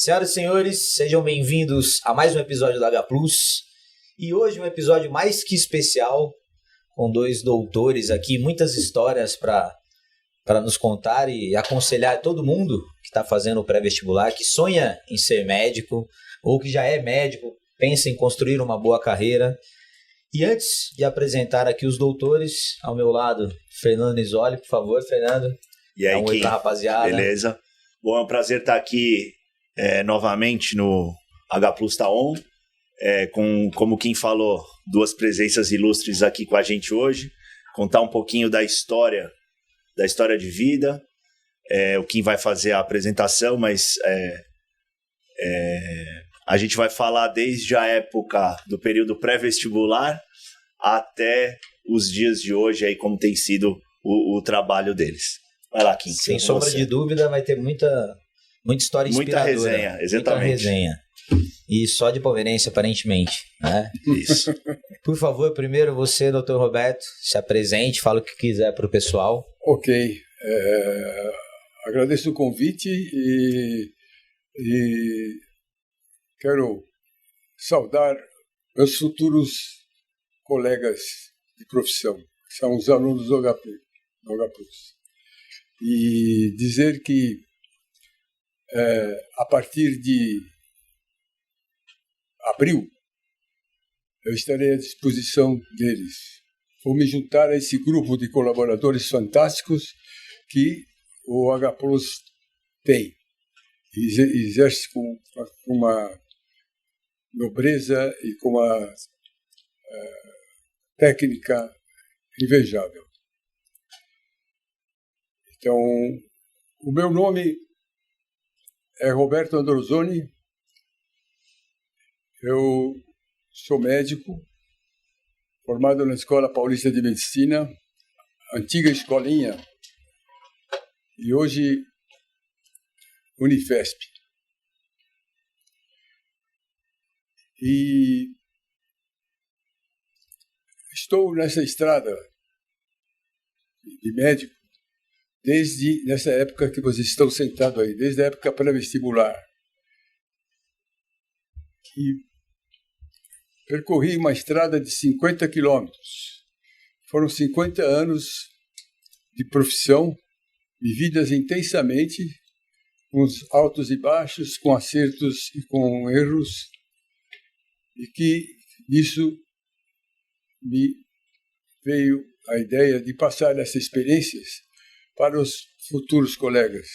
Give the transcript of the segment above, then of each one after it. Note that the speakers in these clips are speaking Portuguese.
Senhoras e senhores, sejam bem-vindos a mais um episódio da H Plus. E hoje um episódio mais que especial, com dois doutores aqui, muitas histórias para nos contar e aconselhar todo mundo que está fazendo o pré-vestibular, que sonha em ser médico ou que já é médico, pensa em construir uma boa carreira. E antes de apresentar aqui os doutores, ao meu lado, Fernando Nisoli, por favor, Fernando. E aí, dá um oi pra rapaziada. Beleza? Bom, é um prazer estar aqui novamente no H Plus Tá On, como quem falou, duas presenças ilustres aqui com a gente hoje, contar um pouquinho da história de vida, o Kim vai fazer a apresentação, mas a gente vai falar desde a época do período pré-vestibular até os dias de hoje, aí como tem sido o trabalho deles. Vai lá, Kim. Sem sombra de dúvida, vai ter muita história inspiradora. Muita resenha, exatamente. Muita resenha. E só de palmeirense, aparentemente, né? Isso. Por favor, primeiro você, doutor Roberto, se apresente, fala o que quiser para o pessoal. Ok. Agradeço o convite e quero saudar meus futuros colegas de profissão, que são os alunos do HP, do H Plus. E dizer que a partir de abril eu estarei à disposição deles. Vou me juntar a esse grupo de colaboradores fantásticos que o H Plus tem. Exerce com uma nobreza e com uma técnica invejável. Então, o meu nome é Roberto Androzoni, eu sou médico, formado na Escola Paulista de Medicina, antiga escolinha, e hoje Unifesp. E estou nessa estrada de médico desde nessa época que vocês estão sentados aí, desde a época pré-vestibular. E percorri uma estrada de 50 quilômetros. Foram 50 anos de profissão, vividas intensamente, com os altos e baixos, com acertos e com erros, e que isso me veio a ideia de passar essas experiências para os futuros colegas,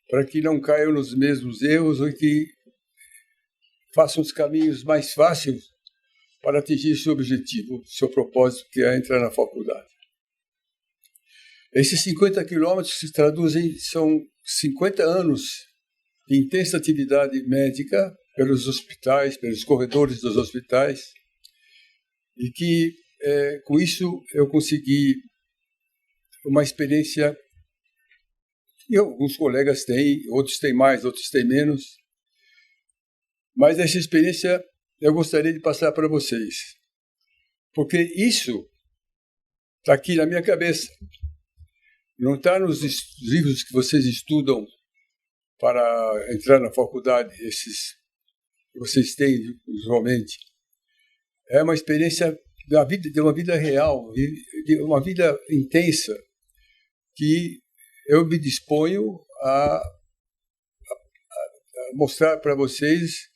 para que não caiam nos mesmos erros ou que façam os caminhos mais fáceis para atingir seu objetivo, seu propósito, que é entrar na faculdade. Esses 50 quilômetros se traduzem, são 50 anos de intensa atividade médica pelos hospitais, pelos corredores dos hospitais, e que, com isso, eu consegui uma experiência que alguns colegas têm, outros têm mais, outros têm menos, mas essa experiência eu gostaria de passar para vocês, porque isso está aqui na minha cabeça, não está nos livros que vocês estudam para entrar na faculdade, esses que vocês têm usualmente. É uma experiência de uma vida real, de uma vida intensa, que eu me disponho a mostrar para vocês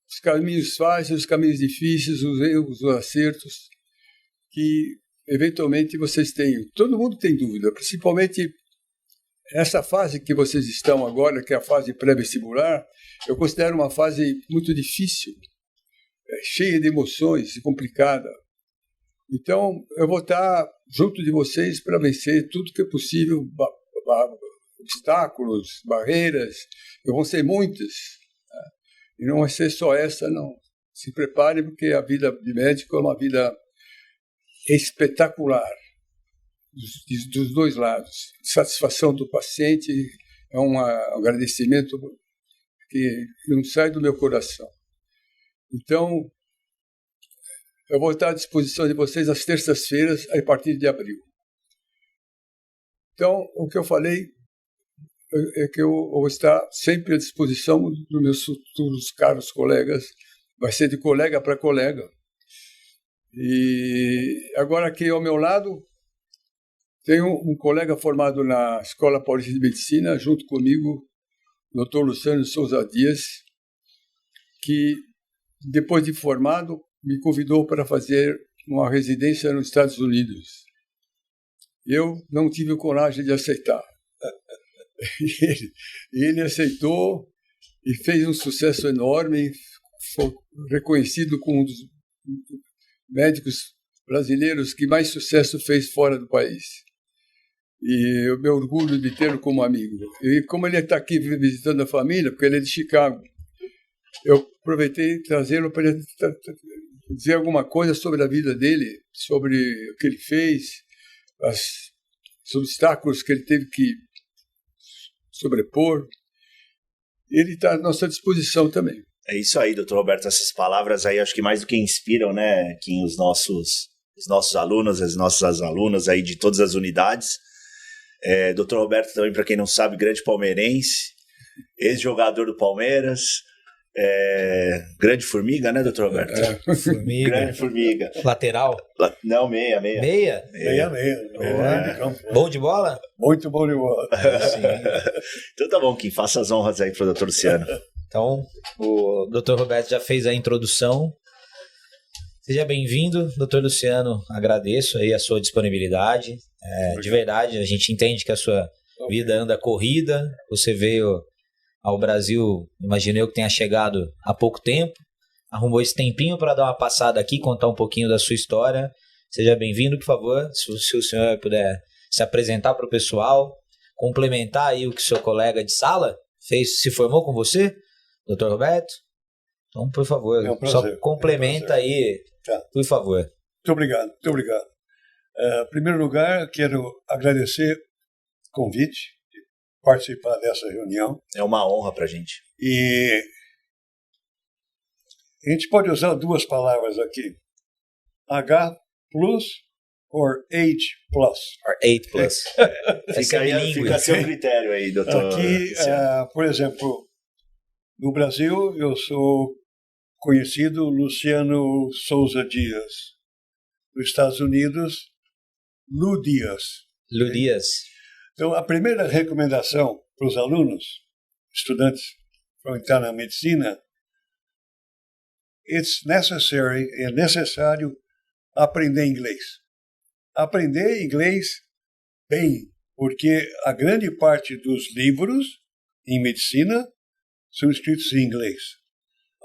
os caminhos fáceis, os caminhos difíceis, os erros, os acertos, que eventualmente vocês tenham. Todo mundo tem dúvida, principalmente essa fase que vocês estão agora, que é a fase pré-vestibular, eu considero uma fase muito difícil, cheia de emoções e complicada. Então, eu vou estar junto de vocês para vencer tudo que é possível, obstáculos, barreiras, vão ser muitas. Né? E não vai ser só essa, não. Se prepare, porque a vida de médico é uma vida espetacular, dos dois lados. Satisfação do paciente é um agradecimento que não sai do meu coração. Então, eu vou estar à disposição de vocês às terças-feiras, a partir de abril. Então, o que eu falei, é que eu vou estar sempre à disposição dos meus futuros caros colegas. Vai ser de colega para colega. E agora aqui ao meu lado tem um colega formado na Escola Paulista de Medicina, junto comigo, o Dr. Luciano Souza Dias, que depois de formado me convidou para fazer uma residência nos Estados Unidos. Eu não tive coragem de aceitar. Ele aceitou e fez um sucesso enorme, foi reconhecido como um dos médicos brasileiros que mais sucesso fez fora do país. E eu me orgulho de tê-lo como amigo. E como ele está aqui visitando a família, porque ele é de Chicago, eu aproveitei trazê-lo para dizer alguma coisa sobre a vida dele, sobre o que ele fez, os obstáculos que ele teve que sobrepor. Ele está à nossa disposição também. É isso aí, doutor Roberto. Essas palavras aí acho que mais do que inspiram, né, Kim, os nossos alunos, as nossas alunas aí de todas as unidades. Doutor Roberto também, para quem não sabe, grande palmeirense, ex-jogador do Palmeiras, grande formiga, né, doutor Roberto? Formiga. Grande formiga. Lateral? Não, meia. Meia? Meia. Bom de bola? Muito bom de bola. Sim. Então tá bom, Kim, faça as honras aí pro doutor Luciano. Então, o Dr. Roberto já fez a introdução. Seja bem-vindo, Dr. Luciano. Agradeço aí a sua disponibilidade. De verdade, a gente entende que a sua vida anda corrida. Você veio ao Brasil, imagino eu que tenha chegado há pouco tempo. Arrumou esse tempinho para dar uma passada aqui, contar um pouquinho da sua história. Seja bem-vindo, por favor. Se o senhor puder se apresentar para o pessoal, complementar aí o que seu colega de sala fez, se formou com você, Dr. Roberto. Então, por favor, só complementa aí, por favor. Muito obrigado. Em primeiro lugar, quero agradecer o convite de participar dessa reunião. É uma honra pra gente. E a gente pode usar duas palavras aqui. H plus ou H plus. Or 8 plus. Fica a seu critério aí, doutor. Aqui, por exemplo, no Brasil, eu sou conhecido Luciano Souza Dias. Nos Estados Unidos, Lu Dias. Lu Dias. Então, a primeira recomendação para os alunos, estudantes que vão entrar na medicina, é necessário aprender inglês. Aprender inglês bem, porque a grande parte dos livros em medicina são escritos em inglês.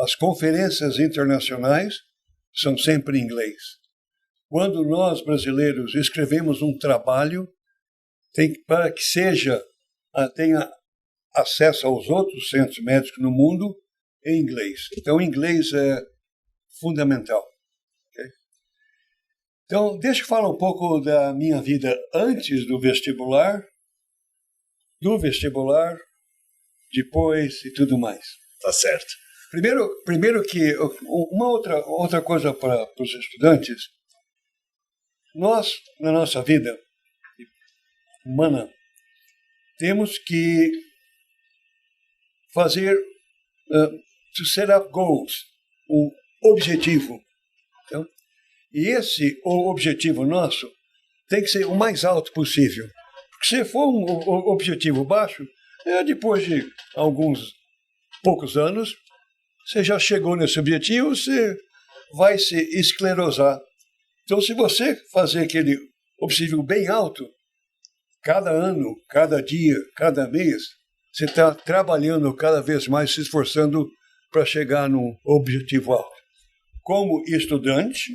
As conferências internacionais são sempre em inglês. Quando nós, brasileiros, escrevemos um trabalho, para que tenha acesso aos outros centros médicos no mundo, em inglês. Então, o inglês é fundamental. Okay? Então, deixa eu falar um pouco da minha vida antes do vestibular, depois e tudo mais. Tá certo. Primeiro que uma outra coisa para os estudantes, nós, na nossa vida humana, temos que fazer, to set up goals, um objetivo. Então, e esse objetivo nosso tem que ser o mais alto possível. Porque se for um objetivo baixo, depois de alguns poucos anos, você já chegou nesse objetivo, você vai se esclerosar. Então, se você fazer aquele objetivo bem alto, cada ano, cada dia, cada mês, você está trabalhando cada vez mais, se esforçando para chegar num objetivo alto. Como estudante,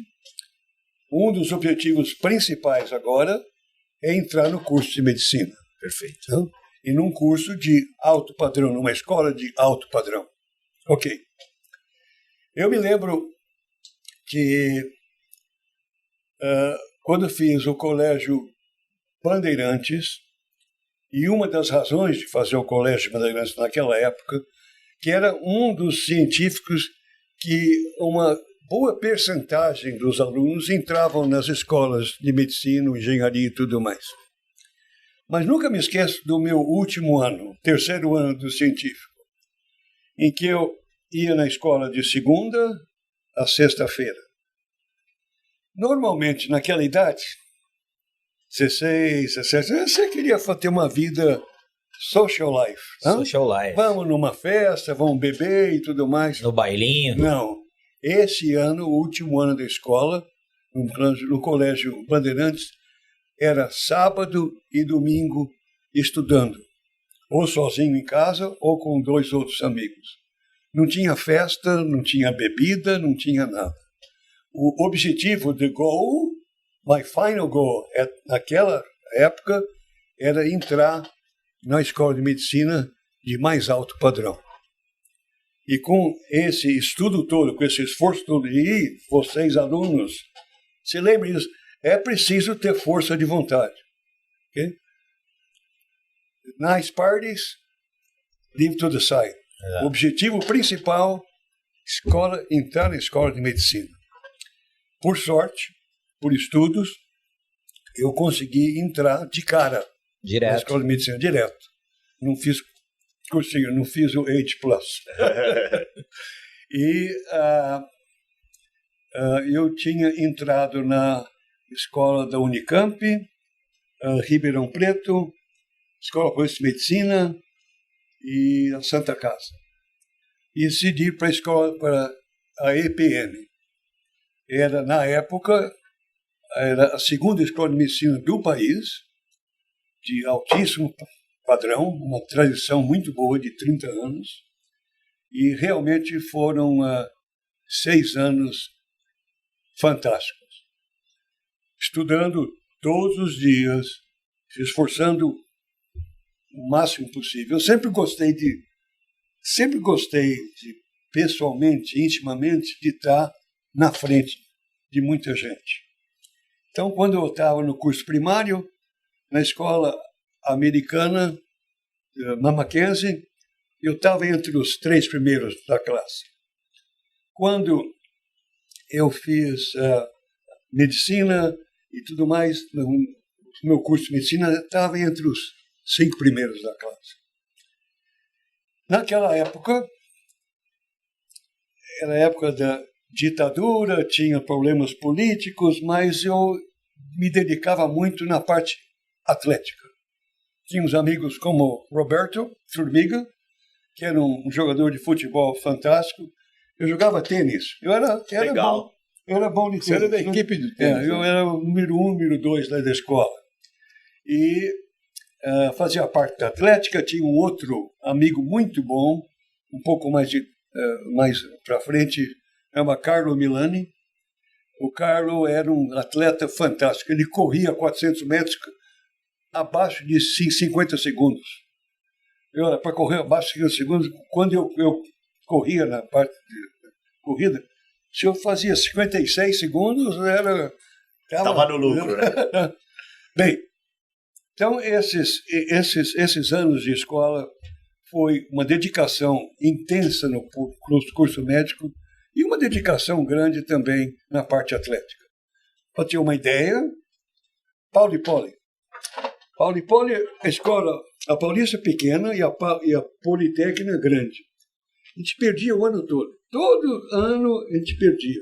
um dos objetivos principais agora é entrar no curso de medicina. Perfeito. Então, e num curso de alto padrão, numa escola de alto padrão. Ok. Eu me lembro que quando fiz o colégio Bandeirantes, e uma das razões de fazer o colégio Bandeirantes naquela época, que era um dos científicos que uma boa percentagem dos alunos entravam nas escolas de medicina, engenharia e tudo mais. Mas nunca me esqueço do meu último ano, terceiro ano do científico, em que eu ia na escola de segunda a sexta-feira. Normalmente, naquela idade, 16, 17, você queria ter uma vida social life. Social life. Vamos numa festa, vamos beber e tudo mais. No bailinho. Não. Esse ano, o último ano da escola, no Colégio Bandeirantes, era sábado e domingo estudando. Ou sozinho em casa, ou com 2 outros amigos. Não tinha festa, não tinha bebida, não tinha nada. O objetivo de goal, my final goal, naquela época, era entrar na escola de medicina de mais alto padrão. E com esse estudo todo, com esse esforço todo, e vocês alunos, se lembrem disso, é preciso ter força de vontade. Okay? Nice parties, leave to the side. O objetivo principal, entrar na escola de medicina. Por sorte, por estudos, eu consegui entrar de cara na escola de medicina, direto. Não fiz cursinho, não fiz o 8+. E eu tinha entrado na escola da Unicamp, Ribeirão Preto, Escola Paulista de Medicina e a Santa Casa. E decidi ir para a escola, para a EPM. Era, na época, era a segunda escola de medicina do país, de altíssimo padrão, uma tradição muito boa de 30 anos, e realmente foram 6 anos fantásticos. Estudando todos os dias, se esforçando o máximo possível. Eu sempre gostei pessoalmente, intimamente, de estar na frente de muita gente. Então, quando eu estava no curso primário, na escola americana, na Mackenzie, eu estava entre os 3 primeiros da classe. Quando eu fiz medicina e tudo mais, no meu curso de medicina, eu estava entre os 5 primeiros da classe. Naquela época, era a época da ditadura, tinha problemas políticos, mas eu me dedicava muito na parte atlética. Tinha uns amigos como Roberto Formiga, que era um jogador de futebol fantástico. Eu jogava tênis. Eu era Legal. bom. Eu era bom de tênis. Você era da equipe do tênis? Eu era o número 1, número 2 da escola. E fazia parte da atlética. Tinha um outro amigo muito bom, um pouco mais para frente, chama Carlo Milani. O Carlo era um atleta fantástico. Ele corria 400 metros abaixo de 50 segundos. Para correr abaixo de 50 segundos, quando eu corria na parte de corrida, se eu fazia 56 segundos, estava no lucro, né? Bem, então esses anos de escola foi uma dedicação intensa no curso médico e uma dedicação grande também na parte atlética. Para ter uma ideia, Paulo e Poli, a escola, a Paulista pequena e a Politécnica grande. A gente perdia o ano todo. Todo ano a gente perdia.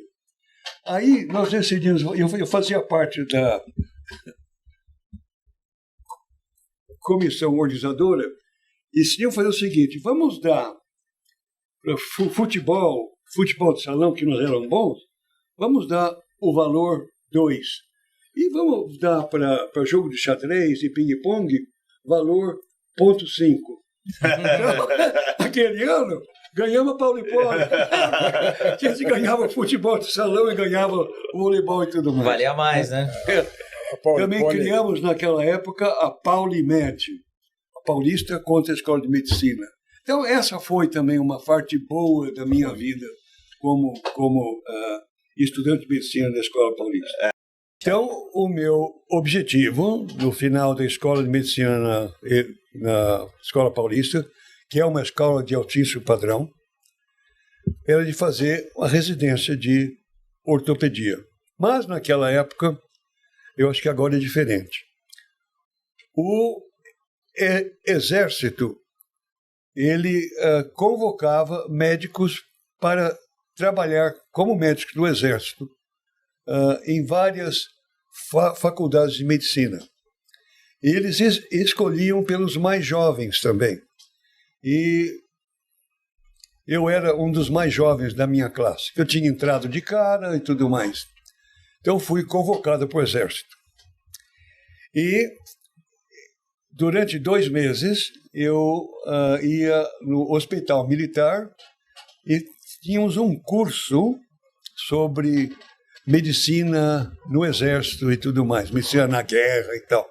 Aí nós decidimos, eu fazia parte da comissão organizadora, e decidimos fazer o seguinte: vamos dar para futebol de salão, que nós éramos bons, vamos dar o valor 2. E vamos dar para jogo de xadrez e ping-pong valor 0,5. Então, aquele ano, ganhamos Paulo e Poli. A gente ganhava futebol de salão e ganhava voleibol e tudo mais. Valia mais, né? Também criamos, naquela época, a Paulimed, a Paulista contra a Escola de Medicina. Então, essa foi também uma parte boa da minha vida como estudante de medicina da Escola Paulista. Então, o meu objetivo, no final da Escola de Medicina na Escola Paulista, que é uma escola de altíssimo padrão, era de fazer uma residência de ortopedia. Mas, naquela época, eu acho que agora é diferente. O exército, ele convocava médicos para trabalhar como médicos do exército em várias faculdades de medicina. E eles escolhiam pelos mais jovens também. E eu era um dos mais jovens da minha classe. Eu tinha entrado de cara e tudo mais. Então fui convocado para o exército. E durante 2 meses eu ia no hospital militar e tínhamos um curso sobre medicina no exército e tudo mais, medicina na guerra e tal.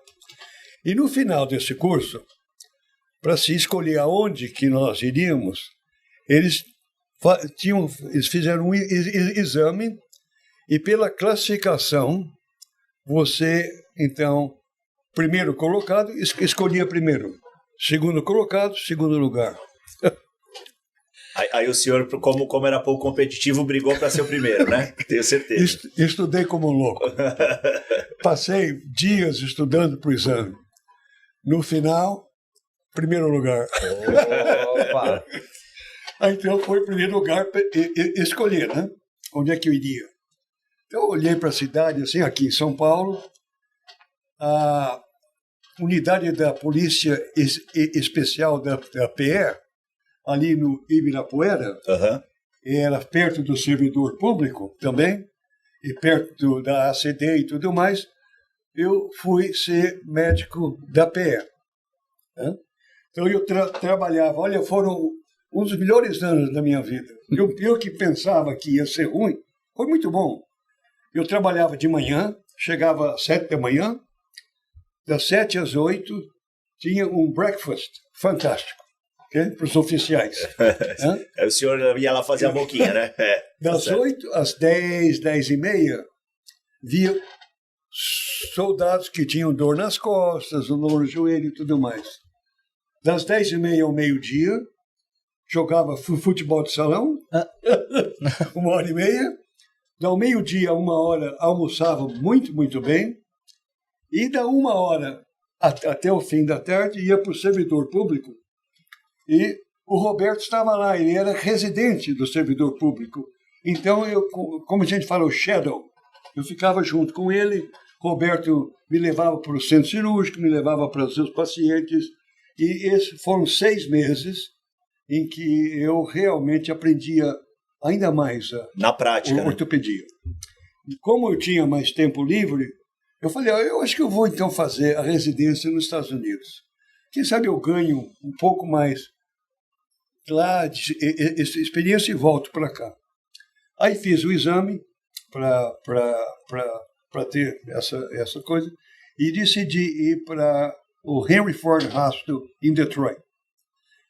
E no final desse curso, para se escolher aonde que nós iríamos, eles fizeram um exame e pela classificação, você, então, primeiro colocado, escolhia primeiro. Segundo colocado, segundo lugar. Aí o senhor, como era pouco competitivo, brigou para ser o primeiro, né? Tenho certeza. Estudei como um louco. Passei dias estudando para o exame. No final, primeiro lugar. Opa! Então foi o primeiro lugar para escolher, né? Onde é que eu iria. Então eu olhei para a cidade, assim, aqui em São Paulo, a unidade da Polícia Especial da PE, ali no Ibirapuera, era perto do servidor público também, e perto da ACD e tudo mais, eu fui ser médico da PE. Né? Então eu trabalhava, olha, foram um dos melhores anos da minha vida. Eu que pensava que ia ser ruim, foi muito bom. Eu trabalhava de manhã, chegava às 7 da manhã, das 7 às 8, tinha um breakfast fantástico. Para os oficiais. O senhor ia lá fazer a boquinha, né? Das 8 às 10, 10 e meia, via soldados que tinham dor nas costas, dor no joelho e tudo mais. Das 10 e meia ao meio-dia, jogava futebol de salão, 1h30. Do meio-dia a 1h, almoçava muito, muito bem. E da 1h até o fim da tarde, ia para o servidor público. E o Roberto estava lá, ele era residente do servidor público. Então, eu, como a gente fala, o shadow, eu ficava junto com ele. Roberto me levava para o centro cirúrgico, me levava para os seus pacientes. E esses foram 6 meses em que eu realmente aprendia ainda mais na prática, ortopedia. E como eu tinha mais tempo livre, eu falei, eu acho que eu vou então fazer a residência nos Estados Unidos. Quem sabe eu ganho um pouco mais lá de experiência e volto para cá. Aí fiz o exame para ter essa coisa e decidi ir para o Henry Ford Hospital em Detroit,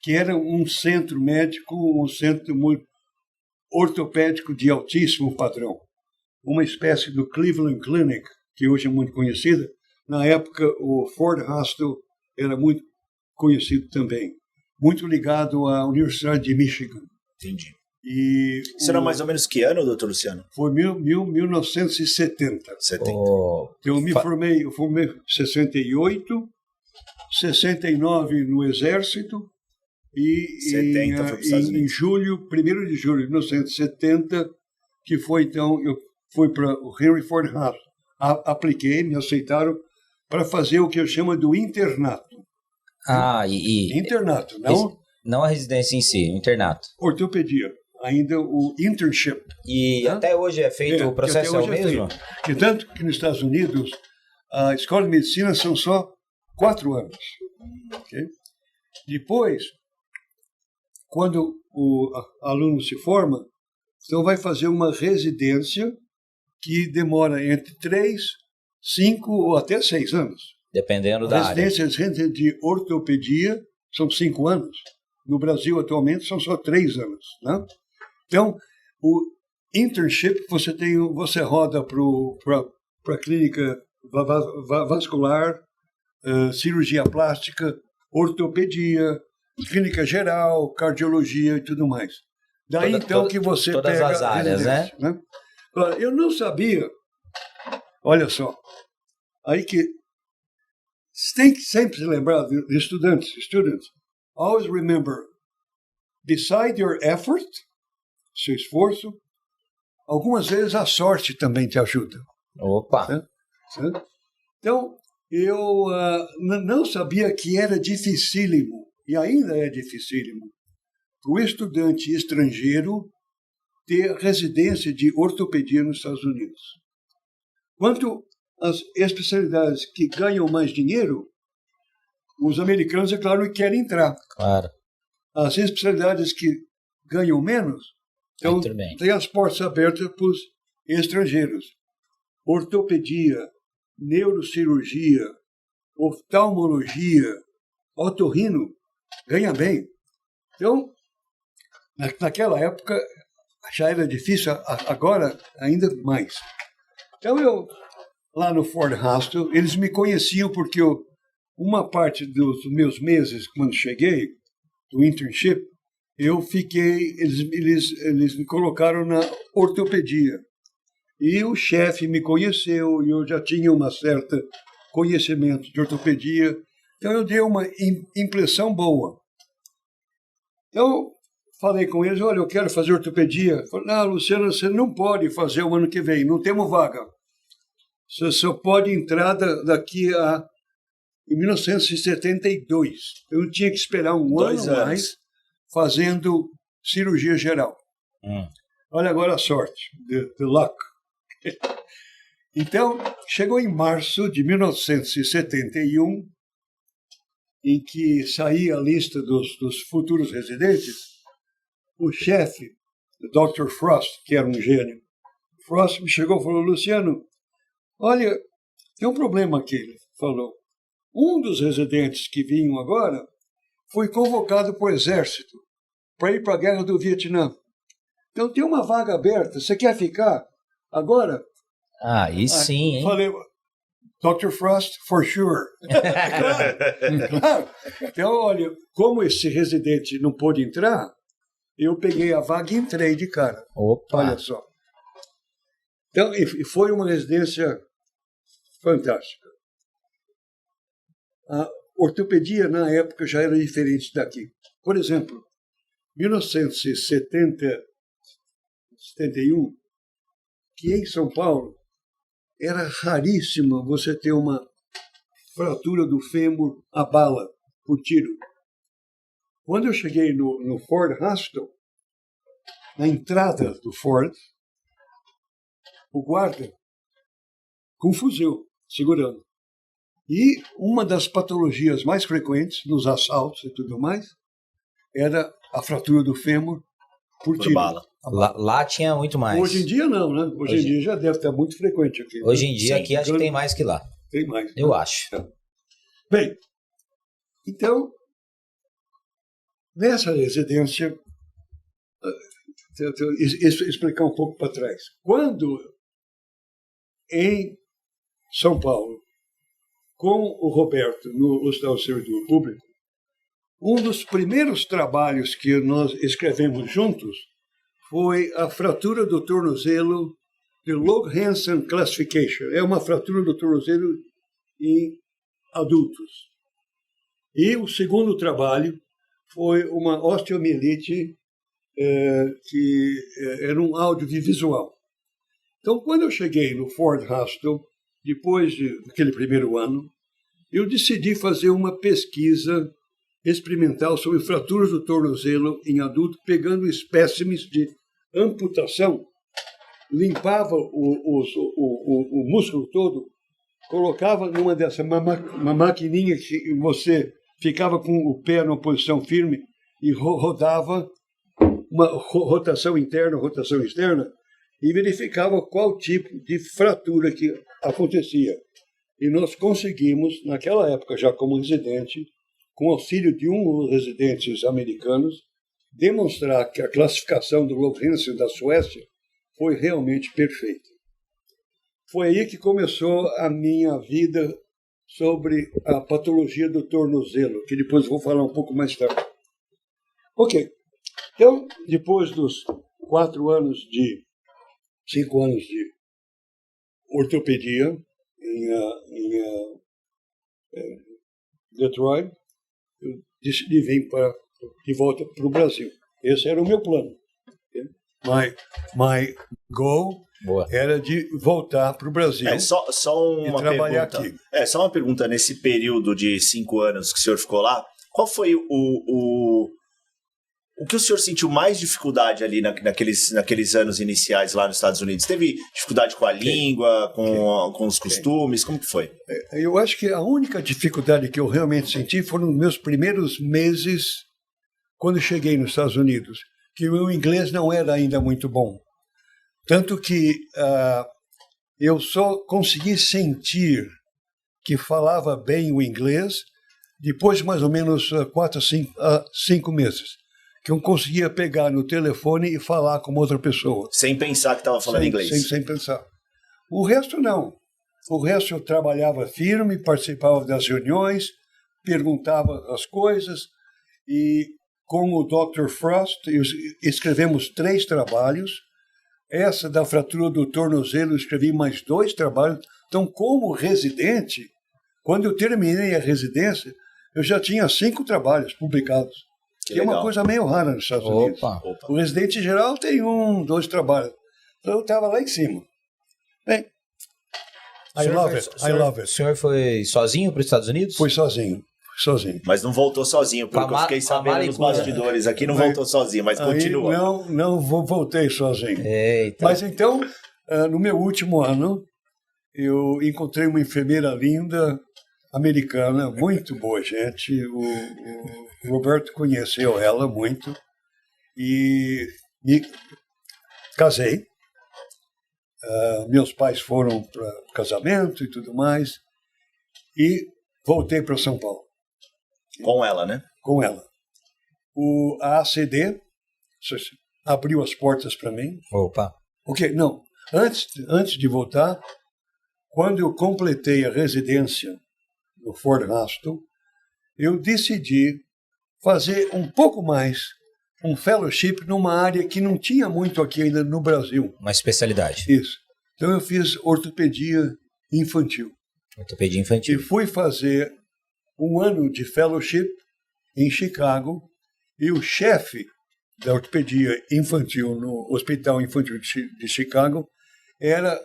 que era um centro médico, um centro ortopédico de altíssimo padrão. Uma espécie do Cleveland Clinic, que hoje é muito conhecida. Na época, o Ford Hospital era muito conhecido também. Muito ligado à Universidade de Michigan. Entendi. E isso era mais ou menos que ano, doutor Luciano? Foi 1970. 70. Então, eu me formei em 68, 69 no Exército, e 70 em julho, 1º de julho de 1970, que foi então, eu fui para o Henry Ford Hospital. Apliquei, me aceitaram para fazer o que eu chamo do internato. Internato, não a residência em si, o internato. Ortopedia, ainda o internship. E até hoje é feito o processo o mesmo? E tanto que nos Estados Unidos, a escola de medicina são só 4 anos. Okay? Depois, quando o aluno se forma, então vai fazer uma residência que demora entre 3, 5 ou até 6 anos. Dependendo da área. Residência de ortopedia são 5 anos. No Brasil, atualmente, são só 3 anos. Né? Então, o internship, você roda para a clínica vascular, cirurgia plástica, ortopedia, clínica geral, cardiologia e tudo mais. Daí, que você todas pega as áreas, né? Eu não sabia, olha só, aí que tem que sempre se lembrar de estudantes. Students, always remember, beside your effort, seu esforço, algumas vezes a sorte também te ajuda. Opa! Né? Então, eu não sabia que era dificílimo, e ainda é dificílimo, para o estudante estrangeiro ter residência de ortopedia nos Estados Unidos. Quanto às especialidades que ganham mais dinheiro, os americanos, é claro, querem entrar. Claro. As especialidades que ganham menos, então tem as portas abertas para os estrangeiros. Ortopedia, neurocirurgia, oftalmologia, otorrino, ganha bem. Então, naquela época já era difícil, agora ainda mais. Então eu, lá no Ford Hostel, eles me conheciam porque uma parte dos meus meses, quando cheguei, do internship, eu fiquei, eles me colocaram na ortopedia. E o chefe me conheceu, e eu já tinha uma certa conhecimento de ortopedia, então eu dei uma impressão boa. Então, falei com eles, olha, eu quero fazer ortopedia. Falei, não, Luciano, você não pode fazer o ano que vem, não temos vaga. Você só pode entrar daqui a... Em 1972. Eu tinha que esperar um ano mais fazendo cirurgia geral. Olha agora a sorte, the luck. Então, chegou em março de 1971, em que saía a lista dos futuros residentes, o chefe, o Dr. Frost, que era um gênio, Frost me chegou e falou, Luciano, olha, tem um problema aqui, ele falou. Um dos residentes que vinham agora foi convocado para o exército para ir para a guerra do Vietnã. Então tem uma vaga aberta, você quer ficar agora? Aí sim, hein? Falei, Dr. Frost, for sure. Claro. Então, olha, como esse residente não pôde entrar, eu peguei a vaga e entrei de cara. Opa! Olha só. Então, e foi uma residência fantástica. A ortopedia, na época, já era diferente daqui. Por exemplo, 1971, que em São Paulo era raríssima você ter uma fratura do fêmur a bala, por tiro. Quando eu cheguei no Ford Hostel, na entrada do Ford, o guarda com um fuzil segurando. E uma das patologias mais frequentes nos assaltos e tudo mais era a fratura do fêmur por tiro. Bala. Lá tinha muito mais. Hoje em dia não, né? Hoje em dia já deve estar muito frequente aqui. Hoje em dia aqui acho que tem mais que lá. Tem mais. Eu acho. Bem, então, nessa residência, explicar um pouco para trás. Quando em São Paulo, com o Roberto, no Hospital do Servidor Público, um dos primeiros trabalhos que nós escrevemos juntos foi a fratura do tornozelo de Loog-Hansen Classification. É uma fratura do tornozelo em adultos. E o segundo trabalho foi uma osteomielite que era um audiovisual. Então, quando eu cheguei no Ford Hostel, depois daquele primeiro ano, eu decidi fazer uma pesquisa experimental sobre fraturas do tornozelo em adulto, pegando espécimes de amputação, limpava o músculo todo, colocava numa dessa uma maquininha que você ficava com o pé numa posição firme e rodava uma rotação interna, rotação externa, e verificava qual tipo de fratura que acontecia. E nós conseguimos, naquela época, já como residente, com auxílio de um dos residentes americanos, demonstrar que a classificação do Loog-Hansen da Suécia foi realmente perfeita. Foi aí que começou a minha vida sobre a patologia do tornozelo, que depois vou falar um pouco mais tarde. Ok. Então, depois dos 5 anos de ortopedia Detroit, eu decidi vir de volta para o Brasil. Esse era o meu plano. My goal era de voltar para o Brasil. Só uma trabalhar pergunta. aqui. Só uma pergunta. Nesse período de 5 anos que o senhor ficou lá, qual foi o que o senhor sentiu mais dificuldade ali naqueles anos iniciais lá nos Estados Unidos? Teve dificuldade com a língua, com os costumes? Como que foi? Eu acho que a única dificuldade que eu realmente senti foram nos meus primeiros meses quando cheguei nos Estados Unidos, que o meu inglês não era ainda muito bom. Tanto que eu só consegui sentir que falava bem o inglês depois de mais ou menos 4 a 5 meses. Que eu conseguia pegar no telefone e falar com outra pessoa. Sem pensar que estava falando inglês. Sem pensar. O resto não. O resto eu trabalhava firme, participava das reuniões, perguntava as coisas e com o Dr. Frost escrevemos 3 trabalhos. Essa da fratura do tornozelo, eu escrevi mais 2 trabalhos. Então, como residente, quando eu terminei a residência, eu já tinha 5 trabalhos publicados. Que é uma coisa meio rara nos Estados Unidos. O residente geral tem 1, 2 trabalhos. Então, eu estava lá em cima. Bem, I love it. O senhor foi sozinho para os Estados Unidos? Fui sozinho. Mas não voltou sozinho, porque eu fiquei sabendo nos bastidores aqui, não voltou sozinho, mas continua. Não voltei sozinho. Eita. Mas então, no meu último ano, eu encontrei uma enfermeira linda, americana, muito boa gente. O Roberto conheceu ela muito e me casei. Meus pais foram para casamento e tudo mais e voltei para São Paulo. Com ela, né? Com ela. A ACD abriu as portas para mim. Opa. Não. Antes de voltar, quando eu completei a residência no Fort Hostel, eu decidi fazer um pouco mais, um fellowship numa área que não tinha muito aqui ainda no Brasil. Uma especialidade. Isso. Então eu fiz ortopedia infantil. Ortopedia infantil. E fui fazer um ano de fellowship em Chicago e o chefe da ortopedia infantil no Hospital Infantil de Chicago era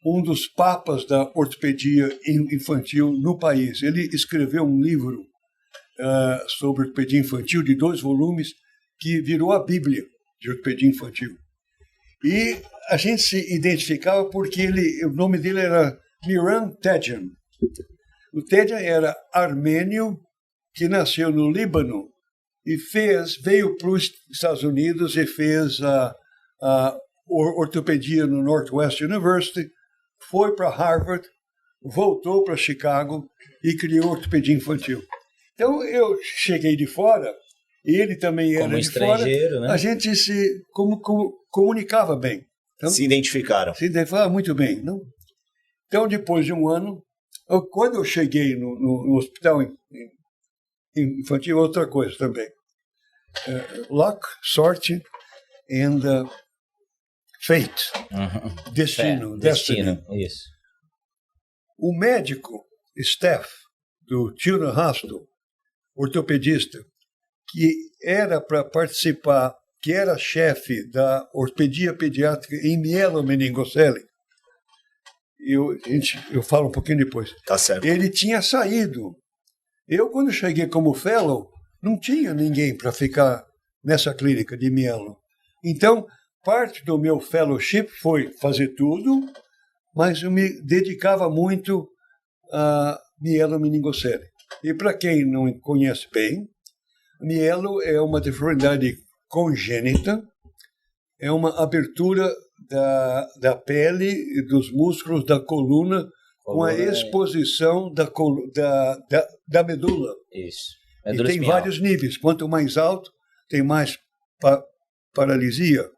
um dos papas da ortopedia infantil no país. Ele escreveu um livro sobre ortopedia infantil de 2 volumes que virou a Bíblia de ortopedia infantil. E a gente se identificava porque o nome dele era Miran Tedjan. O Tedjan era armênio que nasceu no Líbano e veio para os Estados Unidos e fez a ortopedia no Northwest University, foi para Harvard, voltou para Chicago e criou ortopedia infantil. Então eu cheguei de fora, e ele também era como de fora, né? a gente se comunicava bem. Então, se identificaram. Se identificavam muito bem. Não? Então, depois de um ano, quando eu cheguei no hospital infantil, outra coisa também. Luck, sorte, and fate. Destino. Isso. O médico, Steph, do Children's Hospital, ortopedista, que era para participar, que era chefe da ortopedia pediátrica em mielomeningocele, eu falo um pouquinho depois. Tá certo. Ele tinha saído. Eu, quando cheguei como fellow, não tinha ninguém para ficar nessa clínica de mielo. Então, parte do meu fellowship foi fazer tudo, mas eu me dedicava muito a mielomeningocele. E para quem não conhece bem, mielo é uma deformidade congênita, é uma abertura da pele e dos músculos da coluna com a exposição da medula. Isso. E tem vários níveis. Quanto mais alto, tem mais paralisia.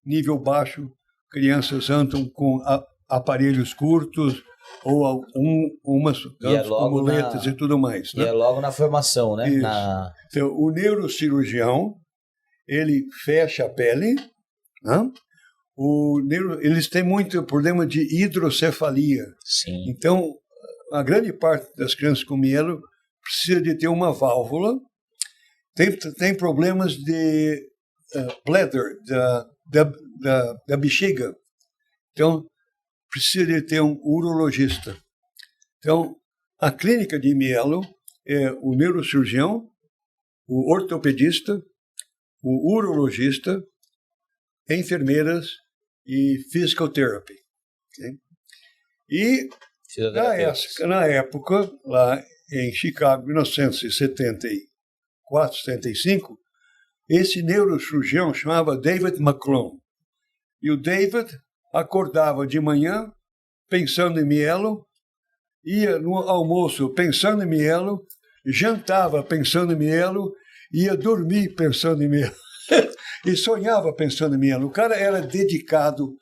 Nível baixo, crianças andam com aparelhos curtos ou umas muletas e tudo mais. E é logo na formação, né? Então, o neurocirurgião, ele fecha a pele, né? Eles têm muito problema de hidrocefalia. Sim. Então, a grande parte das crianças com mielo precisa de ter uma válvula, tem problemas de bladder, da bexiga. Então, precisa de ter um urologista. Então, a clínica de Mielo é o neurocirurgião, o ortopedista, o urologista, enfermeiras e physical therapy. Okay? E na época, lá em Chicago, 1974, 75, esse neurocirurgião chamava David McClone. E o David acordava de manhã pensando em mielo, ia no almoço pensando em mielo, jantava pensando em mielo, ia dormir pensando em mielo e sonhava pensando em mielo. O cara era dedicado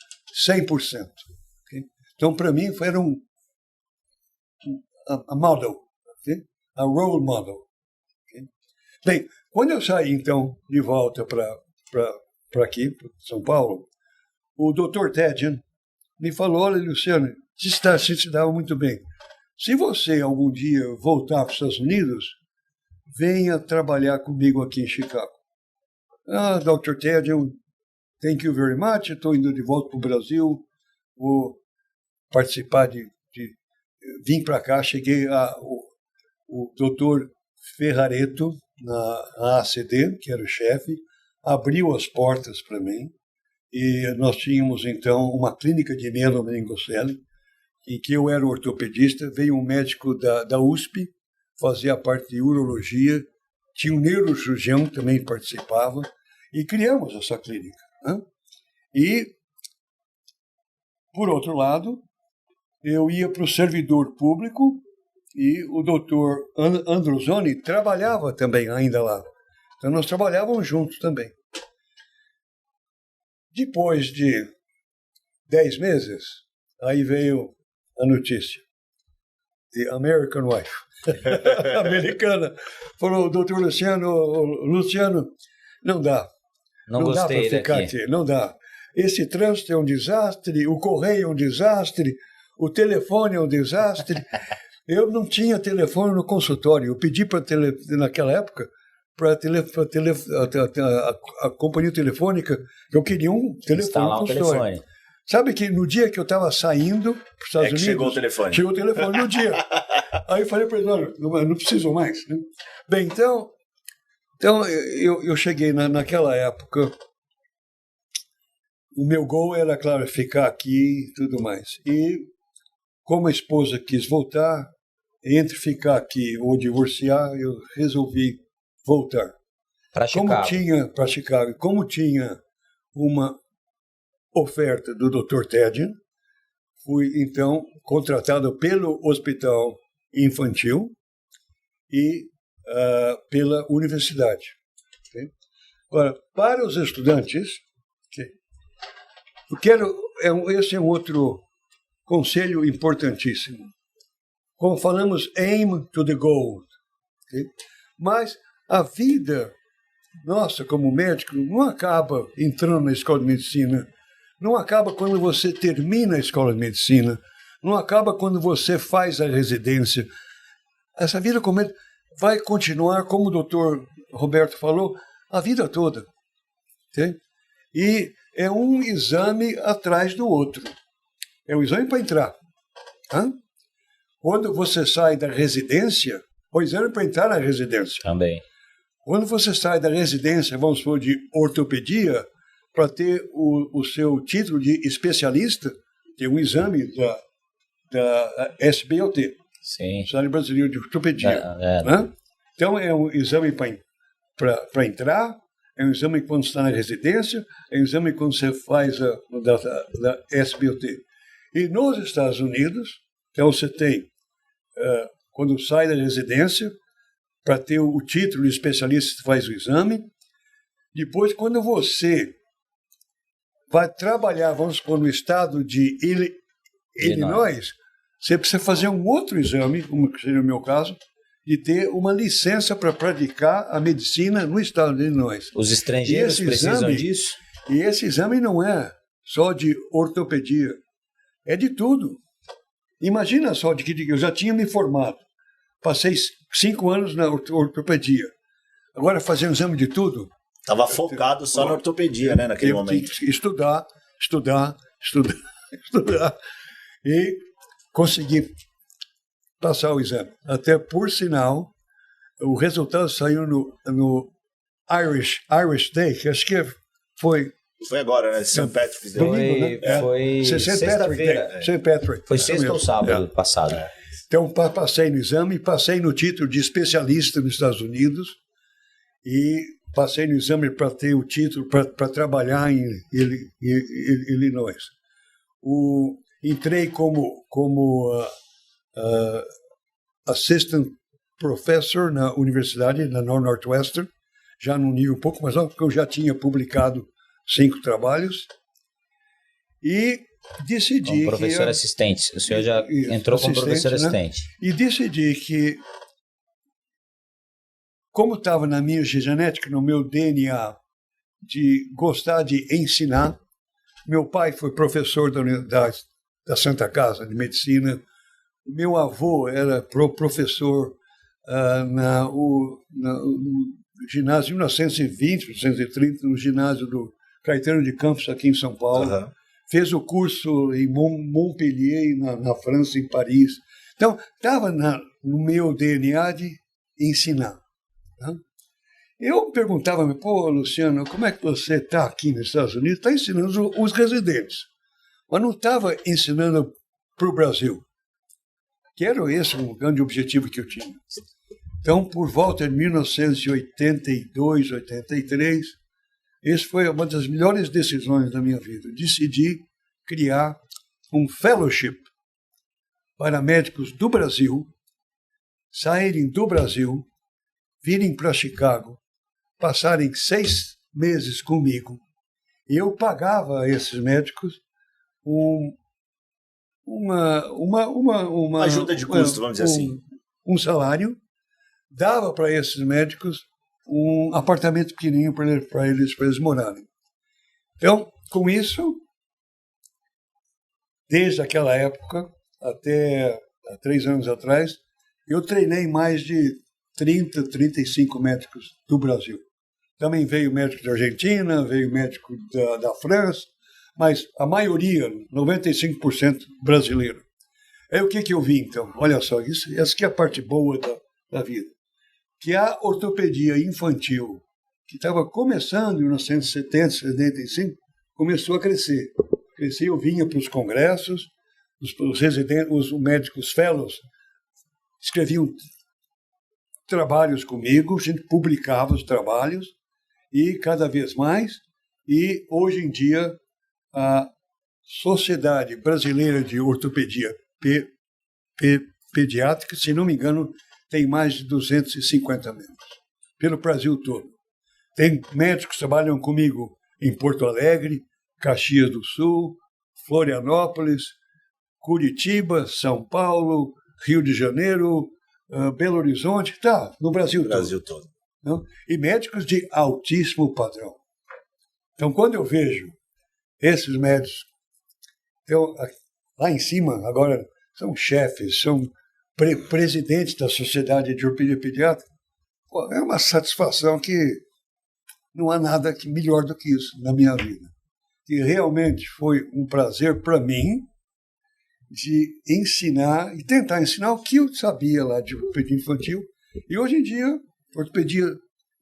100%. Okay? Então, para mim, foi a model, okay? A role model. Okay? Bem, quando eu saí, então, de volta para aqui, para São Paulo, o Dr. Tedian me falou, olha, Luciano, você se dava muito bem. Se você algum dia voltar para os Estados Unidos, venha trabalhar comigo aqui em Chicago. Ah, Dr. Tedian, thank you very much, estou indo de volta para o Brasil, vou participar vim para cá, cheguei o Dr. Ferrareto, na ACD, que era o chefe, abriu as portas para mim, e nós tínhamos, então, uma clínica de mielomeningocele, em que eu era ortopedista, veio um médico da USP, fazia a parte de urologia, tinha um neurocirurgião também participava, e criamos essa clínica. Né? E, por outro lado, eu ia para o servidor público, e o doutor Androzoni trabalhava também ainda lá. Então, nós trabalhávamos juntos também. Depois de 10 meses, aí veio a notícia. The American Wife. Americana. Falou, doutor Luciano, não dá. Não dá para ficar aqui. Não dá. Esse trânsito é um desastre, o correio é um desastre, o telefone é um desastre. Eu não tinha telefone no consultório. Eu pedi naquela época para a companhia telefônica, eu queria um telefone no consultório. Sabe que no dia que eu estava saindo para os Estados Unidos... Chegou o telefone. Chegou o telefone no dia. Aí eu falei para ele, olha, não preciso mais. Né? Bem, então eu cheguei naquela época, o meu gol era, claro, ficar aqui e tudo mais. E como a esposa quis voltar, entre ficar aqui ou divorciar, eu resolvi voltar. Para Chicago. Para Chicago. Como tinha uma oferta do Dr. Tedian, fui então contratado pelo Hospital Infantil e pela universidade. Okay? Agora, para os estudantes, okay, esse é um outro conselho importantíssimo. Como falamos, aim to the goal. Okay? Mas a vida nossa como médico não acaba entrando na escola de medicina, não acaba quando você termina a escola de medicina, não acaba quando você faz a residência. Essa vida como médico vai continuar, como o doutor Roberto falou, a vida toda. Okay? E é um exame atrás do outro. É um exame para entrar. Tá? Quando você sai da residência, o exame para entrar na residência. Também. Quando você sai da residência, vamos supor, de ortopedia, para ter o seu título de especialista, tem um exame da SBOT, Sim. Sociedade Brasileira de Ortopedia. Né? Então, é um exame para entrar, é um exame quando está na residência, é um exame quando você faz da SBOT. E nos Estados Unidos, então você tem, quando sai da residência, para ter o título de especialista, você faz o exame. Depois, quando você vai trabalhar, vamos supor, no estado de Illinois, você precisa fazer um outro exame, como seria o meu caso, de ter uma licença para praticar a medicina no estado de Illinois. Os estrangeiros precisam disso? E esse exame não é só de ortopedia, é de tudo. Imagina só de que eu já tinha me formado. Passei 5 anos na ortopedia. Agora, fazendo exame de tudo... Estava focado só na ortopedia, né, naquele momento. Estudar. E consegui passar o exame. Até, por sinal, o resultado saiu no Irish Day, que acho que foi... Foi agora, né? St. Patrick's Day. Foi, né? foi sexta-feira. St. Patrick. Foi sexta ou sábado passado. Então, passei no exame, passei no título de especialista nos Estados Unidos e passei no exame para ter o título para trabalhar em Illinois. Entrei como assistant professor na universidade, na Northwestern, já num nível um pouco mais alto, porque eu já tinha publicado 5 trabalhos, e decidi como professor assistente. O senhor já entrou como professor assistente. Né? E decidi que, como estava na minha genética, no meu DNA, de gostar de ensinar, meu pai foi professor da Santa Casa de Medicina, meu avô era professor no ginásio 1920, 1930, no ginásio do Caetano de Campos, aqui em São Paulo. Uhum. Fez o curso em Montpellier, na França, em Paris. Então, estava no meu DNA de ensinar. Né? Eu perguntava-me, pô, Luciano, como é que você está aqui nos Estados Unidos? Está ensinando os residentes, mas não estava ensinando para o Brasil. Que era esse um grande objetivo que eu tinha. Então, por volta de 1982, 83, essa foi uma das melhores decisões da minha vida. Decidi criar um fellowship para médicos do Brasil, saírem do Brasil, virem para Chicago, passarem 6 meses comigo, e eu pagava a esses médicos uma ajuda de custo, vamos dizer assim. Um salário, dava para esses médicos um apartamento pequenininho para eles morarem. Então, com isso, desde aquela época até há 3 anos atrás, eu treinei mais de 30, 35 médicos do Brasil. Também veio médico da Argentina, veio médico da França, mas a maioria, 95% brasileiro. Aí o que eu vi, então? Olha só, essa que é a parte boa da vida. Que a ortopedia infantil, que estava começando em 1970, 75, começou a crescer. Eu vinha para os congressos, os residentes, os médicos fellows, escreviam trabalhos comigo, a gente publicava os trabalhos, e cada vez mais, e hoje em dia a Sociedade Brasileira de Ortopedia Pediátrica, se não me engano, tem mais de 250 membros, pelo Brasil todo. Tem médicos que trabalham comigo em Porto Alegre, Caxias do Sul, Florianópolis, Curitiba, São Paulo, Rio de Janeiro, Belo Horizonte, no Brasil todo. Não? E médicos de altíssimo padrão. Então, quando eu vejo esses médicos, então, lá em cima, agora, são chefes, são presidentes da Sociedade de Ortopedia Pediátrica, é uma satisfação que não há nada melhor do que isso na minha vida. E realmente foi um prazer para mim de ensinar e tentar ensinar o que eu sabia lá de ortopedia infantil. E hoje em dia, ortopedia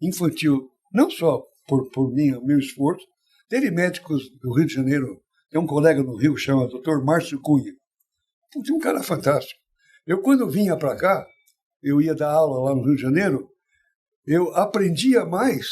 infantil, não só por meu esforço, teve médicos do Rio de Janeiro, tem um colega no Rio que chama Dr. Márcio Cunha. Um cara fantástico. Eu, quando vinha para cá, eu ia dar aula lá no Rio de Janeiro, eu aprendia mais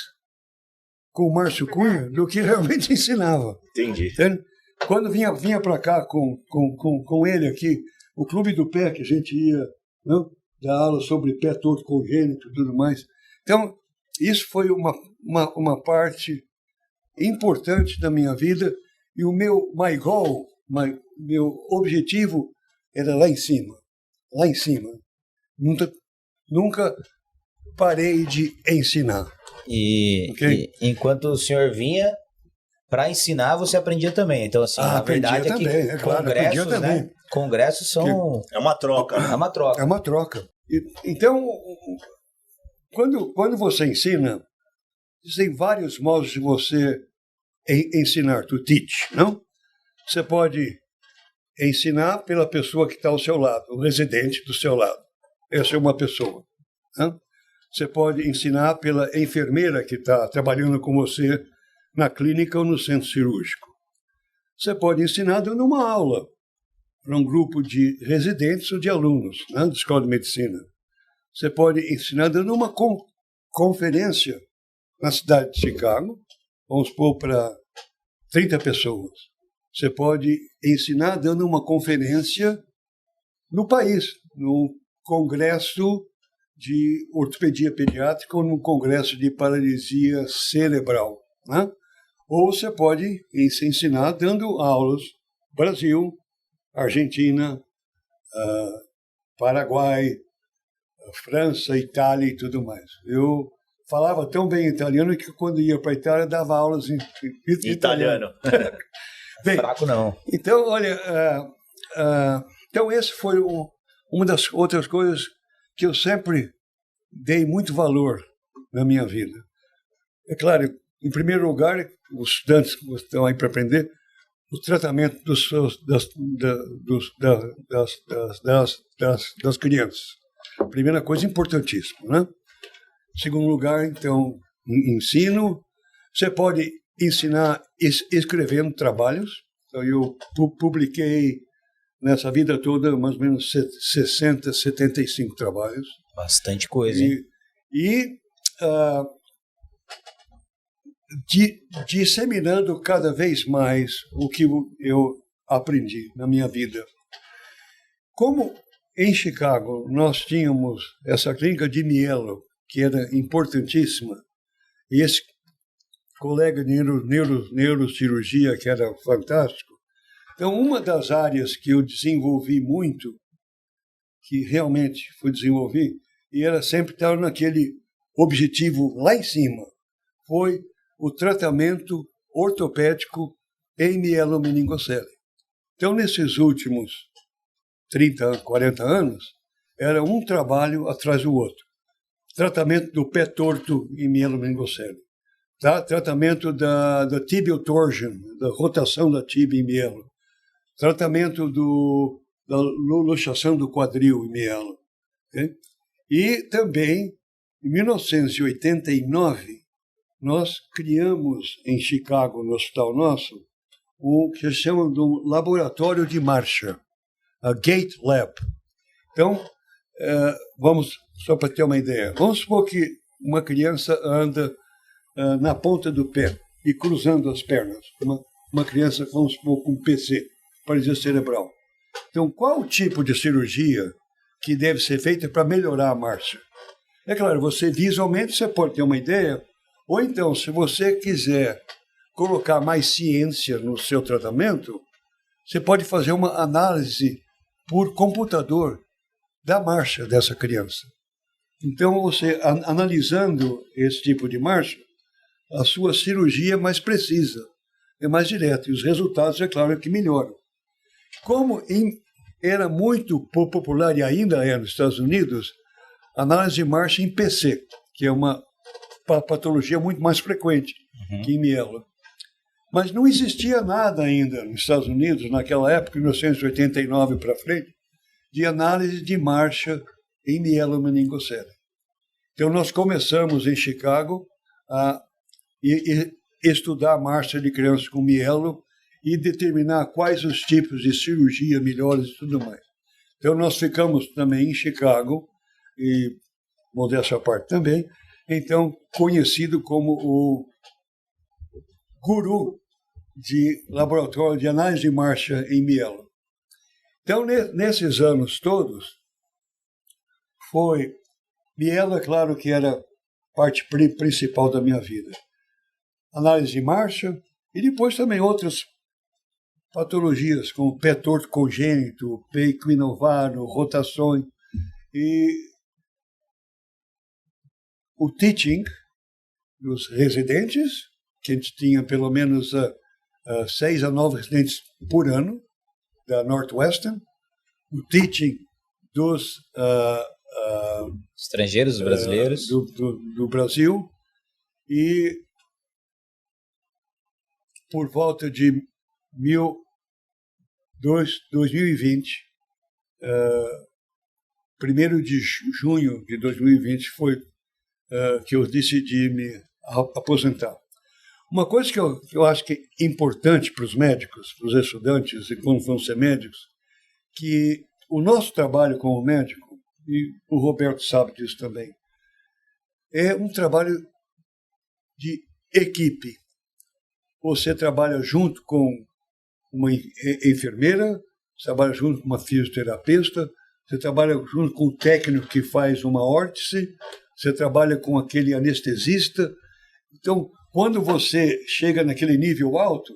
com o Márcio Cunha do que realmente ensinava. Entendi. Entende? Quando vinha para cá com ele aqui, o Clube do Pé, que a gente ia, não, dar aula sobre pé torto congênito e tudo mais. Então, isso foi uma parte importante da minha vida, e o meu meu objetivo era lá em cima. Lá em cima. Nunca parei de ensinar. Okay? E enquanto o senhor vinha para ensinar, você aprendia também. Então, assim, na verdade, aqui também, é claro, congressos, também. Né? congressos são... É uma troca. É uma troca. É uma troca. Então, quando você ensina, tem vários modos de você ensinar, to teach, não? Você pode ensinar pela pessoa que está ao seu lado, o residente do seu lado. Essa é uma pessoa. Não? Você pode ensinar pela enfermeira que está trabalhando com você na clínica ou no centro cirúrgico. Você pode ensinar dando uma aula para um grupo de residentes ou de alunos, né, da Escola de Medicina. Você pode ensinar dando uma conferência na cidade de Chicago, vamos supor, para 30 pessoas. Você pode ensinar dando uma conferência no país, no congresso de ortopedia pediátrica ou no congresso de paralisia cerebral, né? Ou você pode ensinar dando aulas no Brasil, Argentina, Paraguai, França, Itália e tudo mais. Eu falava tão bem italiano que quando ia para a Itália dava aulas em italiano. Bem, fraco não. Então, olha, então esse foi uma das outras coisas que eu sempre dei muito valor na minha vida. É claro, em primeiro lugar, os estudantes que estão aí para aprender, o tratamento das crianças. Primeira coisa importantíssima, né? Segundo lugar, então, ensino. Você pode ensinar escrevendo trabalhos. Então, eu publiquei nessa vida toda mais ou menos 60, 75 trabalhos. Bastante coisa, hein? Disseminando cada vez mais o que eu aprendi na minha vida. Como em Chicago nós tínhamos essa clínica de mielo, que era importantíssima, e esse colega de neurocirurgia, que era fantástico. Então, uma das áreas que eu desenvolvi muito, que realmente desenvolver, e era sempre estar naquele objetivo lá em cima, foi o tratamento ortopédico em mielomeningocele. Então, nesses últimos 30, 40 anos, era um trabalho atrás do outro. Tratamento do pé torto em mielomeningocele. Tratamento da tibial torsion, da rotação da tibia em mielo. Tratamento da luxação do quadril em mielo. Okay? E também, em 1989, nós criamos em Chicago, no hospital nosso, o que se chama de um laboratório de marcha, a Gait Lab. Então, vamos, só para ter uma ideia, vamos supor que uma criança anda na ponta do pé e cruzando as pernas. Uma criança, vamos supor, com PC, paralisia cerebral. Então, qual o tipo de cirurgia que deve ser feita para melhorar a marcha? É claro, você visualmente você pode ter uma ideia, ou então, se você quiser colocar mais ciência no seu tratamento, você pode fazer uma análise por computador da marcha dessa criança. Então, você analisando esse tipo de marcha, a sua cirurgia é mais precisa, é mais direta, e os resultados, é claro, que melhoram. Como era muito popular, e ainda é nos Estados Unidos, análise de marcha em PC, que é uma patologia muito mais frequente que em mielo. Mas não existia nada ainda nos Estados Unidos, naquela época, 1989 para frente, de análise de marcha em mielomeningocele. Então, nós começamos em Chicago a estudar a marcha de crianças com mielo e determinar quais os tipos de cirurgia melhores e tudo mais. Então, nós ficamos também em Chicago, e modéstia à parte também, então conhecido como o guru de laboratório de análise de marcha em mielo. Então, nesses anos todos, mielo, é claro que era parte principal da minha vida. Análise de marcha e depois também outras patologias, como pé torto congênito, pé equinovado, rotações. E o teaching dos residentes, que a gente tinha pelo menos 6 a 9 residentes por ano, da Northwestern, o teaching dos Estrangeiros, brasileiros. do Brasil, e por volta de 2020, 1º de junho de 2020, foi que eu decidi me aposentar. Uma coisa que eu acho que é importante para os médicos, para os estudantes, e quando vão ser médicos, que o nosso trabalho como médico, e o Roberto sabe disso também, é um trabalho de equipe. Você trabalha junto com uma enfermeira, você trabalha junto com uma fisioterapeuta, você trabalha junto com o técnico que faz uma órtese, você trabalha com aquele anestesista. Então, quando você chega naquele nível alto,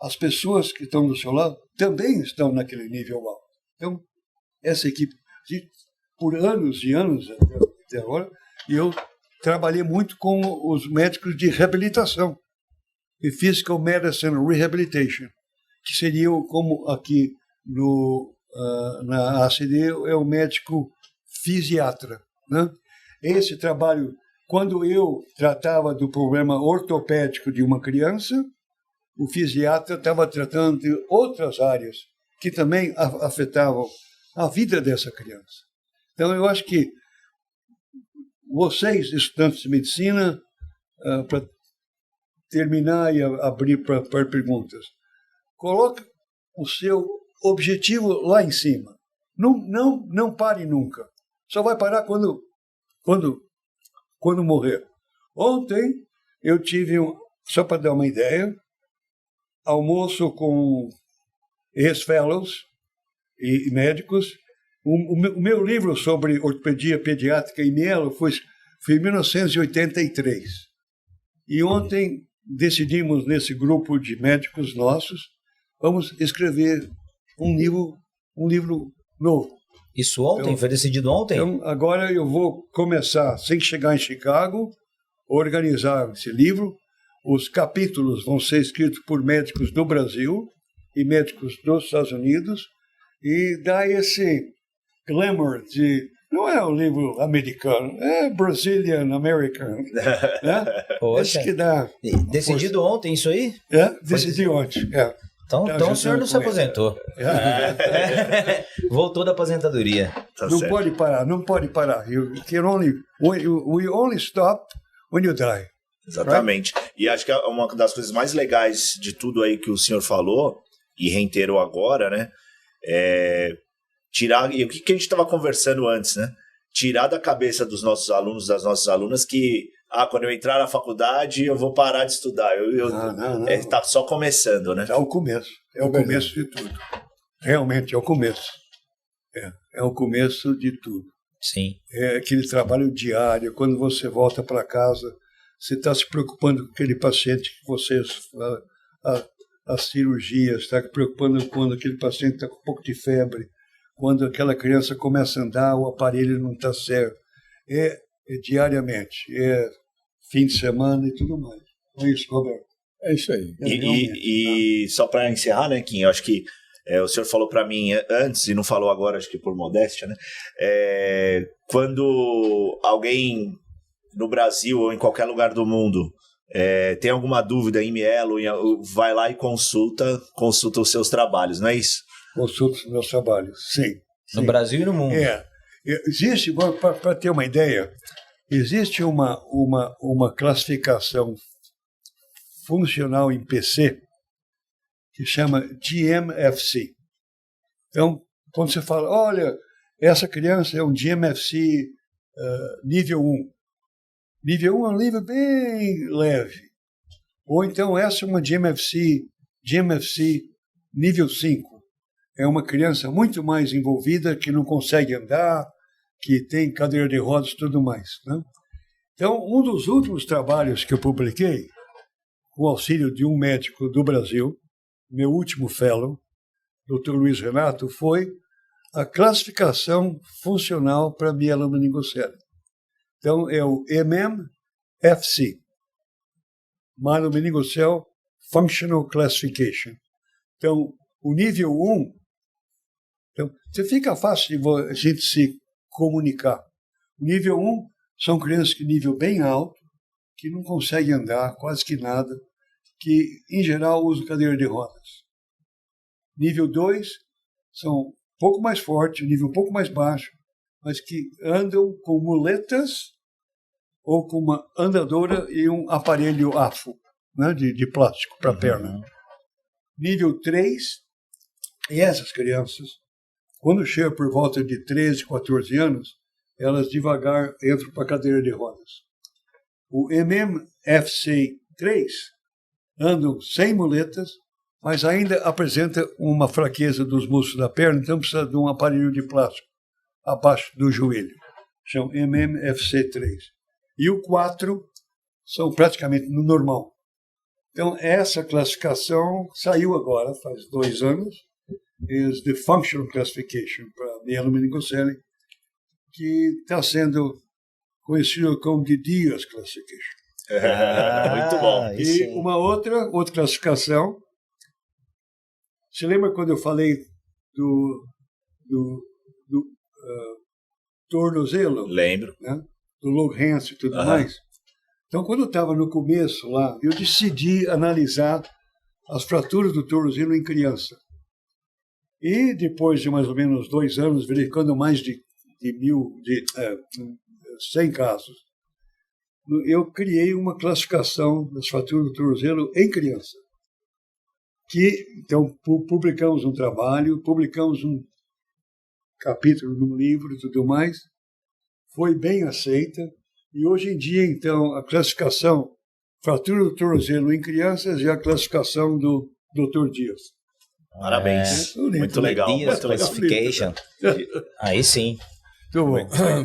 as pessoas que estão do seu lado também estão naquele nível alto. Então, essa equipe, por anos e anos até agora, eu trabalhei muito com os médicos de reabilitação, e Physical Medicine Rehabilitation, que seria como aqui na ACD é o médico fisiatra, né? Esse trabalho, quando eu tratava do problema ortopédico de uma criança, o fisiatra estava tratando de outras áreas que também afetavam a vida dessa criança. Então, eu acho que vocês, estudantes de medicina, para terminar e abrir para perguntas, coloque o seu objetivo lá em cima. Não pare nunca. Só vai parar quando morrer. Ontem eu tive, só para dar uma ideia, almoço com ex-fellows e médicos. O meu livro sobre ortopedia pediátrica e mielo foi em 1983. E ontem decidimos, nesse grupo de médicos nossos, vamos escrever um livro novo. Isso ontem? Então, foi decidido ontem? Então, agora eu vou começar, sem chegar em Chicago, organizar esse livro. Os capítulos vão ser escritos por médicos do Brasil e médicos dos Estados Unidos, e dar esse glamour de... Não é um livro americano, é Brazilian American. Né? Poxa. Que dá. Decidido ontem isso aí? Decidi ontem. Então o senhor não se aposentou. Voltou da aposentadoria. Tá não certo. pode parar. We only stop when you die. Exatamente. Right? E acho que uma das coisas mais legais de tudo aí que o senhor falou, e reiterou agora, né? Tirar, e o que a gente estava conversando antes, né? Tirar da cabeça dos nossos alunos, das nossas alunas, que quando eu entrar na faculdade eu vou parar de estudar. Não. Tá só começando, né? É o começo. É o começo de tudo. Realmente é o começo. É o começo de tudo. Sim. É aquele trabalho diário. Quando você volta para casa, você está se preocupando com aquele paciente que você... As cirurgias, está se preocupando quando aquele paciente está com um pouco de febre, quando aquela criança começa a andar, o aparelho não está certo. É diariamente, é fim de semana e tudo mais. É isso, Roberto. É isso aí. E só para encerrar, né, Kim, eu acho que o senhor falou para mim antes, e não falou agora, acho que por modéstia, né? Quando alguém no Brasil ou em qualquer lugar do mundo tem alguma dúvida em mielo, vai lá e consulta os seus trabalhos, não é isso? Consulta os meus trabalhos, sim. No Brasil e no mundo. Existe, para ter uma ideia, existe uma classificação funcional em PC que chama GMFC. Então, quando você fala, olha, essa criança é um GMFC nível 1. Nível 1 é um nível bem leve. Ou então essa é uma GMFC nível 5. É uma criança muito mais envolvida, que não consegue andar, que tem cadeira de rodas e tudo mais. Né? Então, um dos últimos trabalhos que eu publiquei, com o auxílio de um médico do Brasil, meu último fellow, Dr. Luiz Renato, foi a classificação funcional para mielomeningocele. Então, é o MMFC, Myelomeningocele Functional Classification. Então, o nível 1 Então, você fica fácil de a gente se comunicar. Nível 1 são crianças de nível bem alto, que não conseguem andar quase que nada, que, em geral, usam cadeira de rodas. Nível 2 são um pouco mais fortes, nível um pouco mais baixo, mas que andam com muletas ou com uma andadora e um aparelho AFO, né, de plástico para a perna. Nível 3, e essas crianças, quando chegam por volta de 13, 14 anos, elas devagar entram para a cadeira de rodas. O MMFC 3 andam sem muletas, mas ainda apresenta uma fraqueza dos músculos da perna, então precisa de um aparelho de plástico abaixo do joelho. Chama MMFC 3. E o 4 são praticamente no normal. Então, essa classificação saiu agora, faz 2 anos, is the Functional Classification para mielomeningocele, que está sendo conhecido como de Diaz Classification. Muito bom. E uma outra classificação. Você lembra quando eu falei do tornozelo? Lembro. Né? Do Lohans e tudo mais? Então, quando eu estava no começo lá, eu decidi analisar as fraturas do tornozelo em criança. E depois de mais ou menos 2 anos, verificando mais de 100 casos, eu criei uma classificação das fraturas do tornozelo em criança. Então, publicamos um trabalho, publicamos um capítulo num livro e tudo mais, foi bem aceita, e hoje em dia, então, a classificação fratura do tornozelo em crianças e a classificação do Dr. Diaz. Parabéns. Muito legal. Diaz Classification. Aí sim.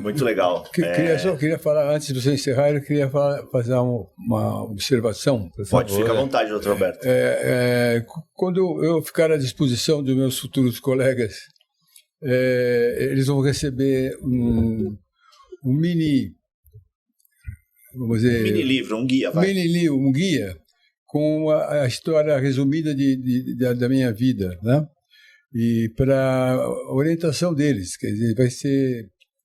Muito legal. Queria falar, antes de você encerrar, eu queria fazer uma observação. Pode, ficar à vontade, doutor Roberto. Quando eu ficar à disposição dos meus futuros colegas, eles vão receber um mini, vamos dizer... Mini livro, um guia, Um guia com a história resumida da minha vida, né? E para orientação deles, quer dizer,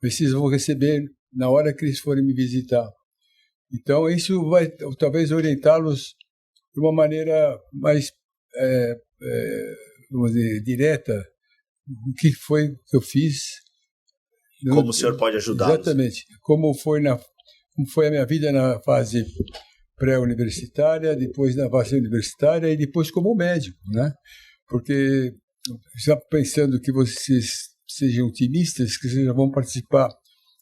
vocês vão receber na hora que eles forem me visitar. Então, isso vai talvez orientá-los de uma maneira mais, vamos dizer, direta, o que foi que eu fiz. Como o senhor pode ajudá-los. Exatamente. Como foi a minha vida na fase pré-universitária, depois na fase universitária e depois como médico, né? Porque já pensando que vocês sejam otimistas, que vocês já vão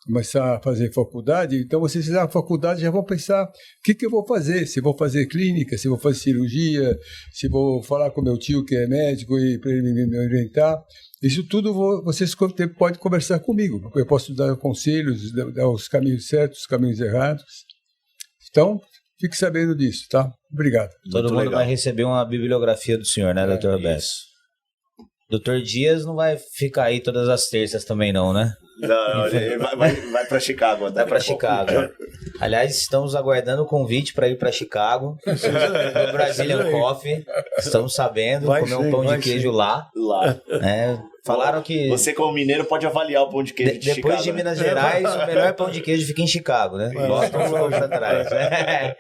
começar a fazer faculdade, então vocês na faculdade já vão pensar o que eu vou fazer, se vou fazer clínica, se vou fazer cirurgia, se vou falar com meu tio que é médico e para ele me orientar. Isso tudo vocês podem conversar comigo, porque eu posso dar conselhos, dar os caminhos certos, os caminhos errados. Então, fique sabendo disso, tá? Obrigado. Todo mundo vai receber uma bibliografia do senhor, né, doutor Roberto? Doutor Dias não vai ficar aí todas as terças também não, né? Não, ele vai para Chicago. Vai para Chicago. Aliás, estamos aguardando o convite para ir para Chicago. No Brazilian Coffee. Estamos sabendo, comer um pão de queijo lá. Falaram que... Você, como mineiro, pode avaliar o pão de queijo de Chicago. Depois de Minas Gerais, o melhor pão de queijo fica em Chicago, né? Bota um flow para trás.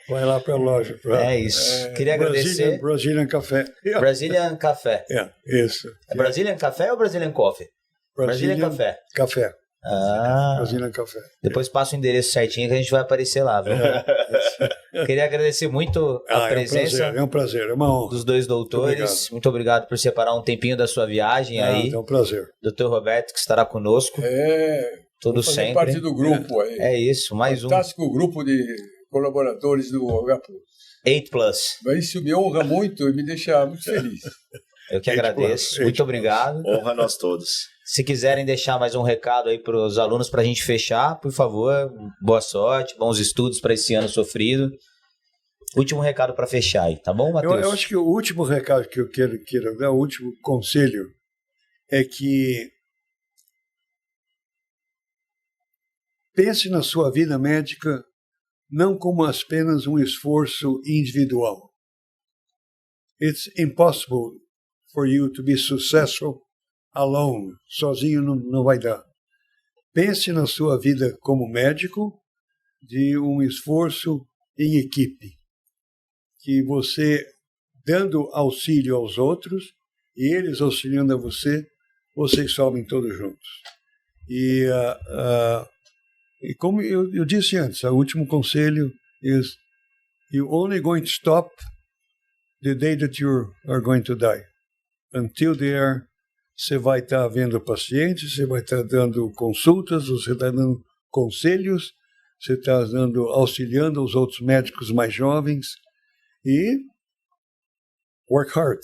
Vai lá para a loja. É isso. Queria agradecer. Brazilian Café. Brazilian Café. Isso. É Brazilian Café ou Brazilian Coffee? Brazilian Café. Café. Brazilian Café. Depois passa o endereço certinho que a gente vai aparecer lá, viu? Queria agradecer muito a presença. É um prazer, é uma honra. Dos dois doutores. Muito obrigado por separar um tempinho da sua viagem aí. É um prazer. Doutor Roberto, que estará conosco. Tudo sempre. Parte do grupo aí. É isso, mais fantástico grupo de colaboradores do H+. 8+. Isso me honra muito e me deixa muito feliz. Eu que agradeço. Muito obrigado. Honra a nós todos. Se quiserem deixar mais um recado aí para os alunos para a gente fechar, por favor, boa sorte, bons estudos para esse ano sofrido. Último recado para fechar aí, tá bom, Matheus? Eu acho que o último recado que eu quero dar, o último conselho, é que pense na sua vida médica não como apenas um esforço individual. It's impossible for you to be successful alone, sozinho não vai dar. Pense na sua vida como médico de um esforço em equipe, que você, dando auxílio aos outros, e eles auxiliando a você, vocês sobem todos juntos. E como eu disse antes, o último conselho é: you're only going to stop the day that you are going to die. Until there, você vai estar vendo pacientes, você vai estar dando consultas, você está dando conselhos, você está auxiliando os outros médicos mais jovens e work hard,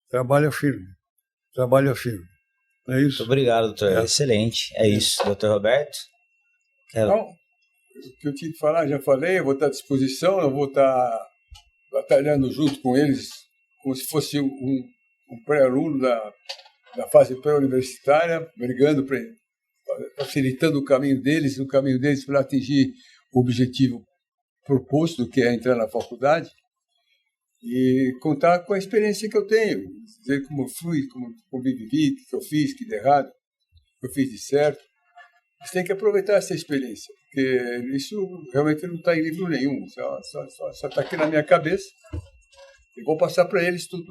trabalha firme. É isso? Muito obrigado, doutor. Excelente. É isso. Doutor Roberto? Então, o que eu tinha que falar, já falei, eu vou estar à disposição, eu vou estar batalhando junto com eles, como se fosse um pré-aluno da fase pré-universitária, brigando, facilitando o caminho deles para atingir o objetivo proposto, que é entrar na faculdade, e contar com a experiência que eu tenho, dizer como eu fui, como vivi, o que eu fiz, o que deu errado, o que eu fiz de certo. Você tem que aproveitar essa experiência, porque isso realmente não está em livro nenhum, só está aqui na minha cabeça, e vou passar para eles tudo.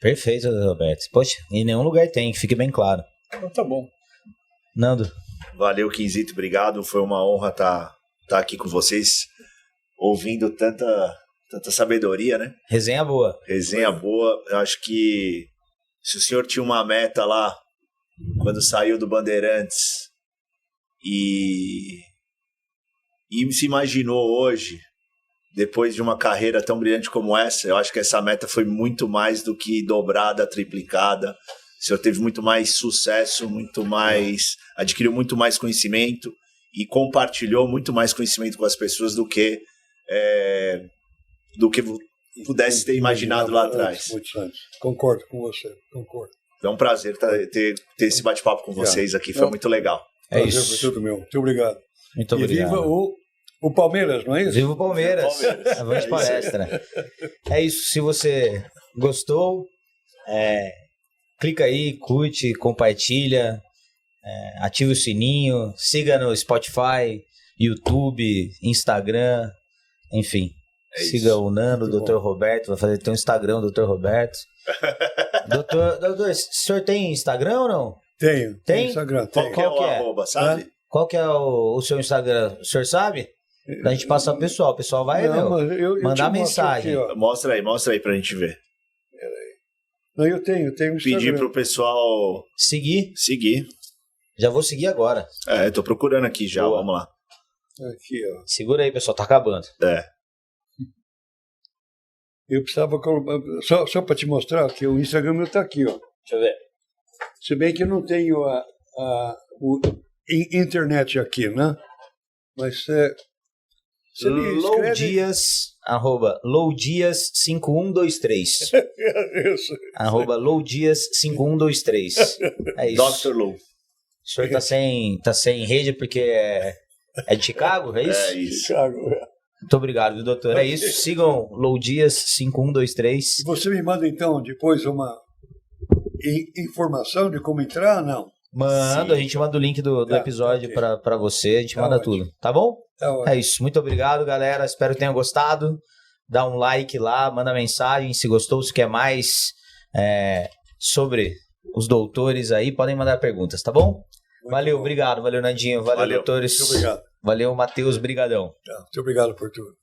Perfeito, Roberto. Poxa, em nenhum lugar tem, que fique bem claro. Então tá bom. Nando. Valeu, Quinzito, obrigado. Foi uma honra estar aqui com vocês, ouvindo tanta sabedoria, né? Resenha boa. Resenha boa. Eu acho que se o senhor tinha uma meta lá, quando saiu do Bandeirantes, e se imaginou hoje, depois de uma carreira tão brilhante como essa, eu acho que essa meta foi muito mais do que dobrada, triplicada. O senhor teve muito mais sucesso, adquiriu muito mais conhecimento e compartilhou muito mais conhecimento com as pessoas do que pudesse ter imaginado lá atrás. Muitos anos. Concordo com você, concordo. É um prazer ter esse bate-papo com vocês aqui, foi muito legal. É prazer isso. Foi tudo meu. Muito obrigado. Muito obrigado. E viva o Palmeiras, não é isso? Viva o Palmeiras. Avante palestra. É isso. Se você gostou, clica aí, curte, compartilha, ative o sininho, siga no Spotify, YouTube, Instagram, enfim. Siga o Nando, o Dr. Roberto, vai fazer um Instagram, o Dr. Roberto. doutor, o senhor tem Instagram ou não? Tenho. Tem? Instagram. Qual que é o arroba, sabe? Qual que é o seu Instagram? O senhor sabe? A gente passa pro pessoal. O pessoal vai, mandar mensagem. Aqui, mostra aí pra gente ver. Não, eu tenho Instagram. Pedir pro pessoal seguir. Já vou seguir agora. Tô procurando aqui já, Boa. Vamos lá. Aqui, ó. Segura aí, pessoal, tá acabando. Eu precisava só para te mostrar que o Instagram meu tá aqui, ó. Deixa eu ver. Se bem que eu não tenho internet aqui, né? Mas você me escreve... @lowdias5123 Isso. @lowdias5123 É isso. Dr. Lou. O senhor tá sem rede porque é de Chicago, é isso? É isso. Chicago. Muito obrigado, doutor. É isso. Sigam lowdias5123. E você me manda, então, depois uma informação de como entrar, não? Manda, a gente manda o link do episódio para você, a gente manda tudo, tá bom? É isso, muito obrigado, galera, espero que tenham gostado, dá um like lá, manda mensagem, se gostou, se quer mais sobre os doutores aí, podem mandar perguntas, tá bom? Valeu, obrigado, valeu Nandinho, valeu doutores, muito obrigado. Valeu Matheus, brigadão. Muito obrigado por tudo.